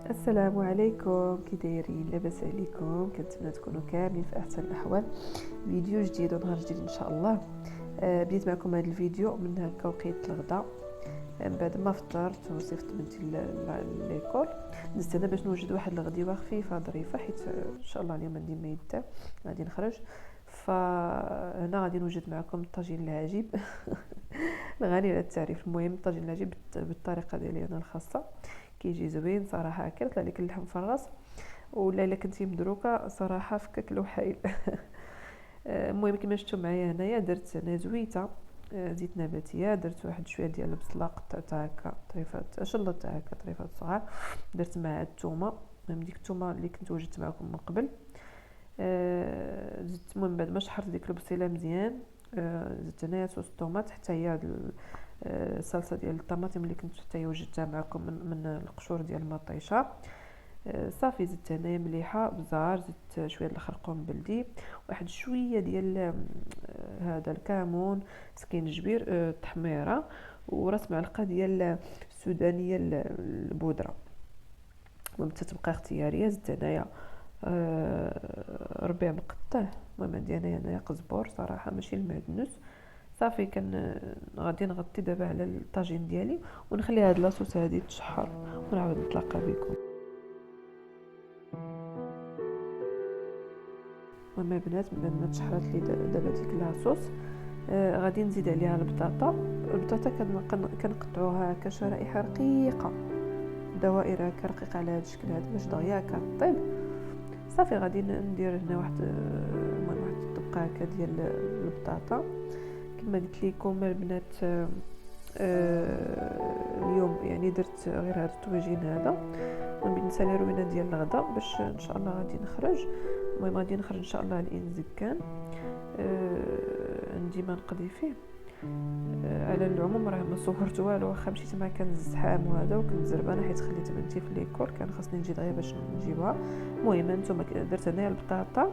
السلام عليكم، كي دايرين؟ لاباس عليكم؟ كنتمنى تكونوا كاملين في احسن الاحوال. فيديو جديد ونهار جديد ان شاء الله. بديت معكم هذا الفيديو من هكا وقيت الغداء. من بعد ما فطرت وصيفط بنتي ليكول، دزت انا باش نوجد واحد الغديوه خفيفه ظريفه، حيت ان شاء الله اليوم عندي ما يدا غادي نخرج. فهنا غادي نوجد معكم الطاجين العجيب الغني على التعريف. المهم الطاجين العجيب بالطريقه ديالي انا الخاصه، كيجي زوين صراحه. كيطلع لك اللحم في الراس، ولا الا كنتي مدروكه صراحه فكك لو حايل. المهم كما شفتوا معايا هنايا درت انا زويته، زيت نباتيه، درت واحد شويه ديال البصله قطعتها هكا طريفات، شلطتها هكا طريفات صغار، درت معها الثومه، المهم ديك الثومه اللي كنت وجدت معكم من قبل. زدت المهم بعد ما شحرت ديك البصيله مزيان، زدت هنايا صوص الطوماط، حتى هي هاد الصلصه ديال الطماطم اللي كنت حتى هي وجدتها معكم من القشور ديال المطيشه. صافي زدت هنايا مليحه بزار، زدت شويه الخرقوم بلدي، واحد شويه ديال هذا الكمون، سكينجبير، التحميره، وراس معلقه ديال السودانيه البودره. المهم تتبقى اختياريه. زدت هنايا ربيع مقطع، المهم عندي هنايا قزبور صراحه ماشي المعدنوس. صافي غادي نغطي دابا على الطاجين ديالي ونخلي هاد لاصوص هادي تشحر، ونعاود نتلاقى بكم. المهم البنات من بعد ما تشحرات لي دابا ديك لاصوص، غادي نزيد عليها البطاطا كنقطعوها هكا شرائح رقيقه، دوائر هكا رقيقه على هذا الشكل هذا باش دغيا هكا طيب. صافي غادي ندير هنا واحد المهم واحد الطبقه هكا ديال البطاطا كما قلت لكم البنات. اليوم يعني درت غير هذا الطويجين هذا، بالنسبه لي روينه ديال الغداء باش ان شاء الله غادي نخرج. المهم غادي نخرج ان شاء الله لإن زكان، عندي ما نقضي فيه. على العموم راه ما صورت والو، واخا مشيت مع كان الزحام وهذا وكنت زربانه حيت خليت بنتي في ليكول، كان خاصني نجي دغيا باش نجيبها. المهم نتوما درت هنايا البطاطا،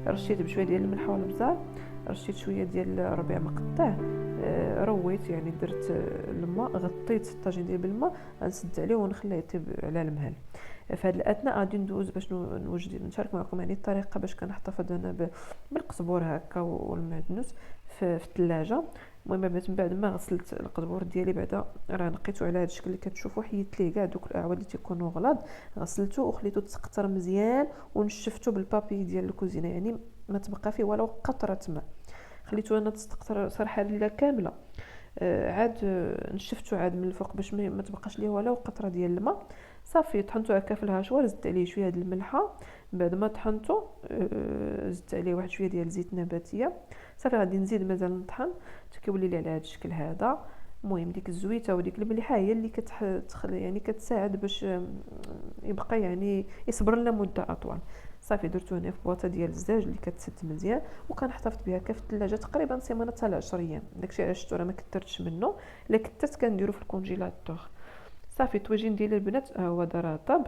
رشيت بشويه ديال الملح والبزار، رشيت شويه ديال ربيع مقطع، رويت يعني درت الماء، غطيت الطاجين ديالي بالماء، غنسد عليه ونخليه يطيب على المهل. في هذا الاثناء غادي ندوز باش نشارك معكم يعني الطريقه باش كنحتفظ انا بالقزبور هكا والمعدنوس في الثلاجه. المهم من بعد ما غسلت القزبور ديالي بعدا راه نقيته على هذا الشكل اللي كتشوفوا، حيدت ليه كاع دوك الاعواد اللي تيكونوا غلاظ، غسلته وخليته تسقطر مزيان ونشفته بالبابي ديال الكوزينه، يعني ما تبقى فيه ولا قطره ماء، خليته انا تستقطر صراحه ليله كامله. عاد نشفتو عاد من الفوق باش ما تبقاش ليه ولا قطره ديال الماء. صافي طحنتو هكا في الهاشوار، زدت عليه شويه د الملحه، بعد ما طحنتو زدت عليه واحد شويه ديال الزيت النباتيه. صافي غادي نزيد مازال نطحن حتى كيولي لي على هذا الشكل هذا. المهم ديك الزويته وديك المليحه هي اللي يعني كتساعد باش يبقى يعني يصبر لنا مده اطول. صافي درتو هنا في بواطه ديال الزاج اللي كتسد مزيان، وكنحتفظ بها هكا في الثلاجه تقريبا سيمانه حتى ل 10 ايام. داكشي علاش شفتو راه ما كثرتش منه، الا كثرت كنديرو في الكونجيلاتور. صافي الطويجين ديال البنات ها هو دار طاب.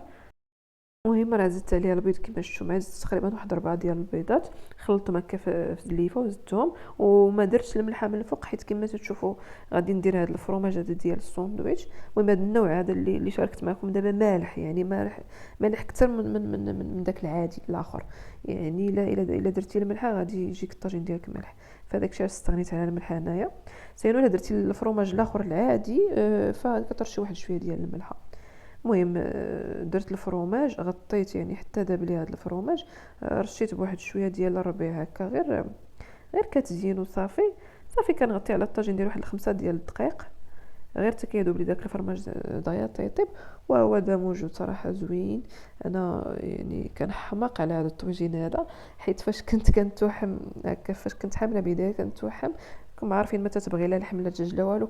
المهم راه زدت عليها البيض كما شفتوا معايا، زدت تقريبا واحد 4 ديال البيضات، خلطتهم هكا في الليفه وزدتهم، وما درتش الملحه من الفوق حيت كما تشوفوا غادي ندير هذا الفرماج هذا ديال الساندويتش. المهم هذا النوع هذا اللي شاركت معكم دابا مالح، يعني مالح اكثر من داك العادي الاخر، يعني الا درتي الملحه غادي يجيك الطاجين ديالك مالح، فداك الشيء استغنيت على الملحه هنايا. سينو الا درتي الفرماج الاخر العادي فكترشي واحد شويه ديال الملحه. المهم درت الفرماج، غطيت يعني حتى داب لي هذا الفرماج، رشيت بواحد شويه ديال الربيع هكا غير كتزين وصافي. صافي كنغطي على الطاجين ديال واحد 5 ديال الدقائق، غير حتى كيذوب لي داك الفرماج دغيا طيب. وهو دا موجود صراحه زوين. انا يعني كنحماق على هذا الطوجين هذا، حيت فاش كنت كنتوحم هكا، فاش كنت حامله بدايه كنتوحم، كما عارفين ما تتبغي لا لحم لا دجاج لا والو،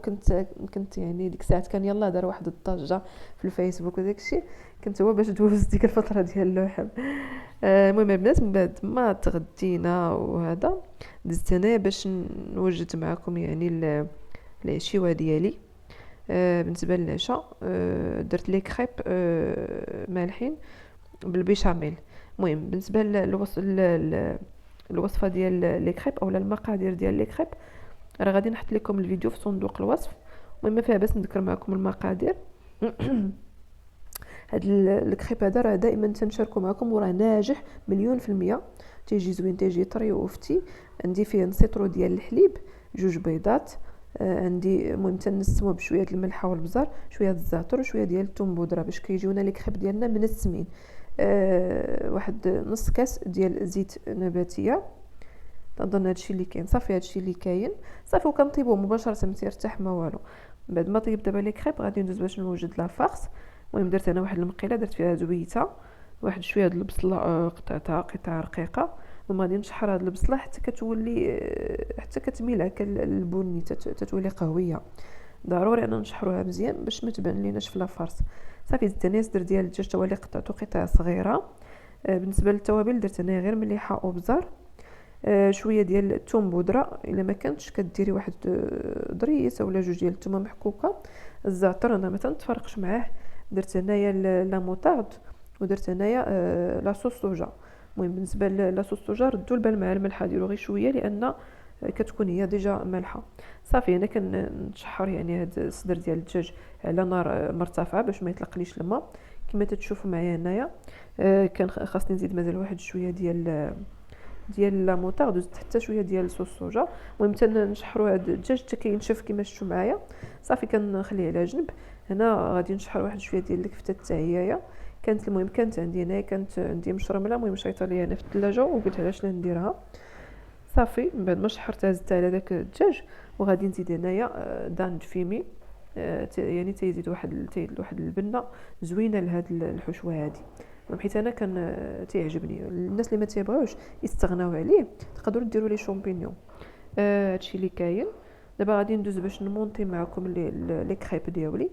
كنت يعني ديك الساعات كان يلا دار واحد الضجه في الفيسبوك وداك الشيء، كنت هو باش دوز ديك الفتره ديال اللحم. المهم البنات من بعد ما تغدينا وهذا، دزت انايا باش نوجد معكم يعني العشيوه ديالي. بالنسبه للعشاء درت لي كريب مالحين بالبيشاميل. المهم بالنسبه الوصفه ديال لي كريب اولا المقادير ديال لي كريب راه غادي نحط لكم الفيديو في صندوق الوصف. المهم فيها باش نذكر معكم المقادير. هاد الكريب هذا راه دائما تنشاركو معكم وراه ناجح مليون في المية. تيجي زوين، تيجي طري وفتي. عندي فيه نصيطرو ديال الحليب، 2 بيضات، عندي المهم تنسموه بشويه د الملحه والبزار، شويه د الزعتر وشويه ديال الثوم بودره باش كيجيونا لي كريب ديالنا منسمين. واحد نص كاس ديال زيت نباتيه. تنظن هادشي اللي كاين، صافي هادشي اللي كاين صافي. وكنطيبوه مباشره ما تيرتاح ما والو. بعد ما طيب دابا لي كريب غادي ندوز باش نوجد لافارس. المهم درت انا واحد المقيله، درت فيها زويته، واحد شويه د البصله قطعتها قطع رقيقه. وما غادي نشحر هاد البصله حتى كتولي حتى كتميل هكا البني، تتولي قهويه. ضروري انا نشحروها مزيان باش ما تبان ليناش في لافارس. صافي زدت انا صدر ديال الدجاج تا هو اللي قطعته قطع صغيره. بالنسبه للتوابل درت انا غير مليحه وبزار، شويه ديال الثوم بودره، الا ما كانتش كديري واحد ضريس ولا 2 ديال الثومه محكوكه. الزعتر انا ما تنتفرقش معاه، درت هنايا لا موطارد، ودرت هنايا لاصوص صوجا. المهم بالنسبه لاصوص صوجا ردوا البال مع الملحه، ديروا غير شويه لان كتكون هي ديجا مالحه. صافي انا كنشحر يعني هاد الصدر ديال الدجاج على نار مرتفعه باش ما يطلقليش الماء كما تتشوفوا معايا هنايا. كان خاصني نزيد مازال واحد شويه ديال لا موطارد، وزدت حتى شويه ديال صوص صوجا. المهم تنشحروا هاد الدجاج حتى كينشف كما شفتوا معايا. صافي كنخليه على جنب. هنا غادي نشحر واحد شويه ديال الكفته تاع هيايا. المهم كانت عندي هنايا، كانت عندي مشرمله، المهم شيطه ليا انا في الثلاجه وقلت علاش لا نديرها. صافي من بعد ما شحرتها زدت على داك الدجاج، وغادي نزيد هنايا دان فيمي. يعني تيزيد واحد البنه زوينه لهاد الحشوه هادي. حيت انا كان تيعجبني. الناس اللي ما تيبغيوش يستغناو عليه تقدروا ديروا لي شامبينيون. هادشي اللي كاين. دابا غادي ندوز باش نمونطي معكم لي كريب ديالي.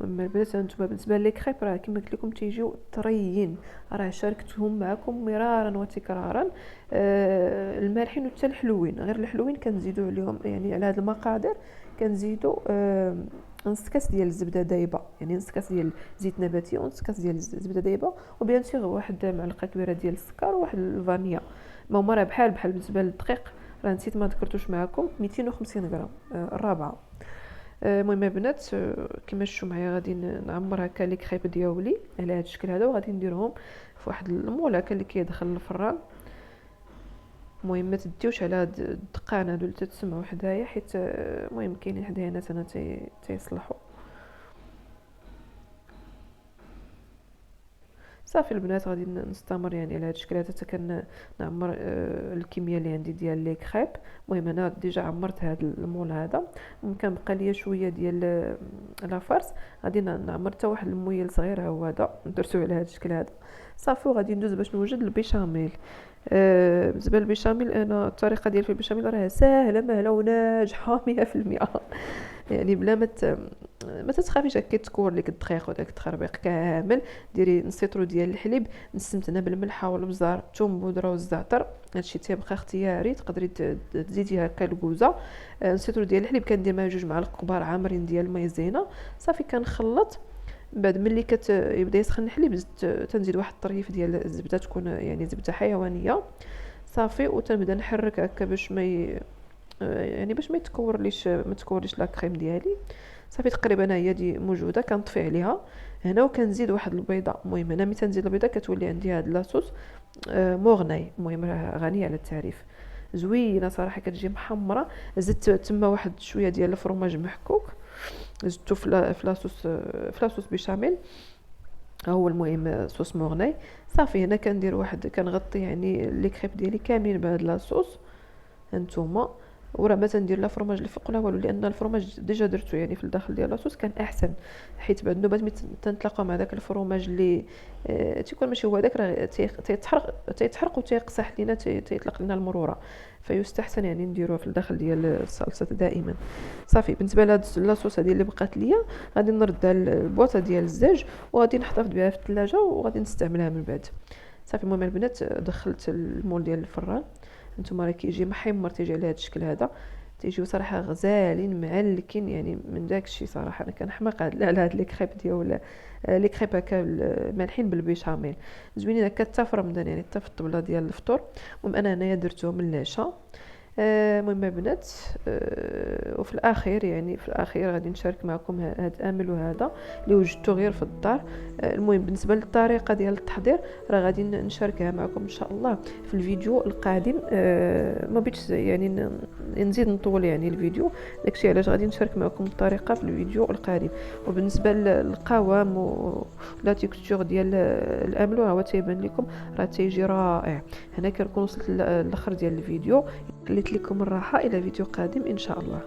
اما البنات هانتوما بالنسبه لي كريب راه كما قلت لكم تيجيو طريين، راه شاركتهم معكم مرارا وتكرارا. المالحين وحتى الحلوين، غير الحلوين كنزيدوا عليهم يعني على هاد المقادير كنزيدوا نص كاس ديال الزبده دايبه، يعني نص كاس ديال زيت نباتي ونص كاس ديال الزبده دايبه، وبيان سيغ واحد معلقه كبيره ديال السكر وواحد الفانيا. ما هما راه بحال بالنسبه للدقيق راه نسيت ما ذكرتوش معكم، 250 غرام الرابعه. المهم البنات كما شفتوا معايا غادي نعمر هكا لي كريب ديالي على هذا الشكل هذا، وغادي نديرهم في واحد المول هكا اللي كيدخل للفران. المهم ما تديوش على هاد الدقان هادو اللي تتسمعوا حدايا، حيت المهم كاينين حدايا ناس انا تيصلحوا. صافي البنات غادي نستمر يعني على هذا الشكل هذا حتى كنعمر الكميه اللي عندي ديال لي كريب. المهم انا ديجا عمرت هذا المول هذا، كان بقى ليا شويه ديال لافارس. غادي نعمر حتى واحد المويل صغير ها هو هذا درتو على هذا الشكل هذا. صافي وغادي ندوز باش نوجد البيشاميل. بالنسبه للبيشاميل انا الطريقه ديال في البيشاميل راه ساهله مهله وناجحه 100%. يعني بلا ما تتخافيش هكا تكور لك الدقيق وداك التخربيق كامل. ديري نصيطرو ديال الحليب نسمتنا بالملحه والبزار الثوم بودره والزعتر، هادشي تيبقى اختياري. تقدري تزيدي هكا الكوزه. نصيطرو ديال الحليب كندير معاه 2 معالق كبار عامرين ديال المايزينا. صافي كنخلط. بعد ملي يبدا يسخن الحليب تنزيد واحد الطريف ديال الزبده، تكون يعني زبده حيوانيه. صافي وتنبدا نحرك هكا باش يعني باش ما تكورليش لا كريم ديالي. صافي تقريبا هي دي موجوده. كنطفي عليها هنا وكنزيد واحد البيضه. المهم انا ملي تنزيد البيضه كتولي عندي هاد لاصوص مغني، المهم غنيه على التعريف، زوينه صراحه كتجي محمره. زدت تما واحد شويه ديال الفرماج محكوك، زدتو في لاصوص بيشاميل، هو المهم صوص مغني. صافي هنا كندير واحد كنغطي يعني لي كريب ديالي كاملين بهاد لاصوص هانتوما. وراه ما تندير لا فرماج اللي فوق لا والو، لان الفرماج ديجا درتو يعني في الداخل ديال لاصوص كان احسن. حيت بعد النوبات ملي تنتلاقاو مع داك الفرماج اللي تيكون ماشي هو داك، راه تيتحرق وتيقصح لينا، تيطلق لنا المروره. فيستحسن يعني نديروه في الداخل ديال الصلصه دائما. صافي بالنسبه لهاد لاصوص هذه اللي بقات ليا غادي نردها للبواطه ديال الزاج، وغادي نحطها بها في الثلاجه وغادي نستعملها من بعد. صافي المهم البنات دخلت المول ديال الفران. نتوما راه كيجي محمر، تيجي على هذا الشكل هذا، تيجيو صراحه غزالين معلكين يعني من داك الشيء. صراحه انا كنحماق على هاد لي كريب ديال لي كريب هكا مالحين بالبيشاميل، زوينين هكا حتى في رمضان يعني حتى في الطبله ديال الفطور. المهم انا هنايا درتهم من العشاء. المهم البنات، وفي الاخير يعني في الاخير غادي نشارك معكم هذا الامل هذا اللي وجدته غير في الدار. المهم بالنسبه للطريقه ديال التحضير راه غادي نشاركها معكم ان شاء الله في الفيديو القادم. ما بغيتش يعني نزيد نطول يعني الفيديو، داكشي علاش غادي نشارك معكم الطريقه في الفيديو القادم. وبالنسبه للقوام ولا تيكستور ديال الاملو راه تيبان لكم راه تيجي رائع. هنا كنكون وصلت للاخر ديال الفيديو، خليت لكم الراحه الى فيديو قادم ان شاء الله.